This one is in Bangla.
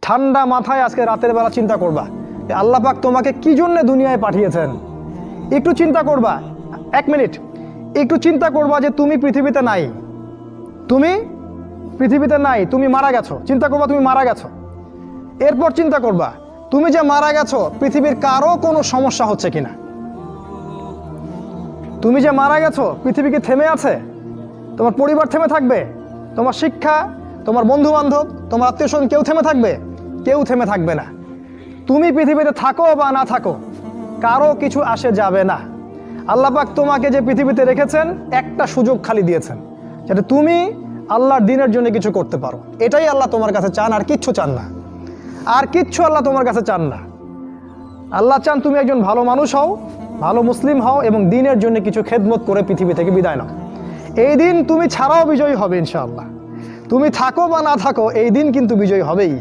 ঠান্ডা মাথায় আজকে রাতের বেলা চিন্তা করবা যে আল্লাহ পাক তোমাকে কি জন্য দুনিয়ায় পাঠিয়েছেন। একটু চিন্তা করবা, 1 মিনিট একটু চিন্তা করবা যে তুমি পৃথিবীতে নাই, তুমি পৃথিবীতে নাই, তুমি মারা গেছো। চিন্তা করবা তুমি মারা গেছো। এরপর চিন্তা করবা তুমি যে মারা গেছো পৃথিবীর কারো কোনো সমস্যা হচ্ছে কিনা। তুমি যে মারা গেছো পৃথিবী কি থেমে আছে? তোমার পরিবার থেমে থাকবে? তোমার শিক্ষা, তোমার বন্ধু বান্ধব, তোমার আত্মীয় স্বজন কেউ থেমে থাকবে? কেউ থেমে থাকবে না। তুমি পৃথিবীতে থাকো বা না থাকো কারো কিছু আসে যাবে না। আল্লাহ পাক তোমাকে যে পৃথিবীতে রেখেছেন একটা সুযোগ খালি দিয়েছেন, যাতে তুমি আল্লাহর দ্বীনের জন্য কিছু করতে পারো। এটাই আল্লাহ তোমার কাছে চান, আর কিচ্ছু চান না। আর কিচ্ছু আল্লাহ তোমার কাছে চান না। আল্লাহ চান তুমি একজন ভালো মানুষ হও, ভালো মুসলিম হও এবং দ্বীনের জন্য কিছু খেদমত করে পৃথিবী থেকে বিদায় নাও। এই দিন তুমি ছাড়াও বিজয়ী হবে ইনশাআল্লাহ। তুমি থাকো বা না থাকো এই দিন কিন্তু বিজয়ী হবেই।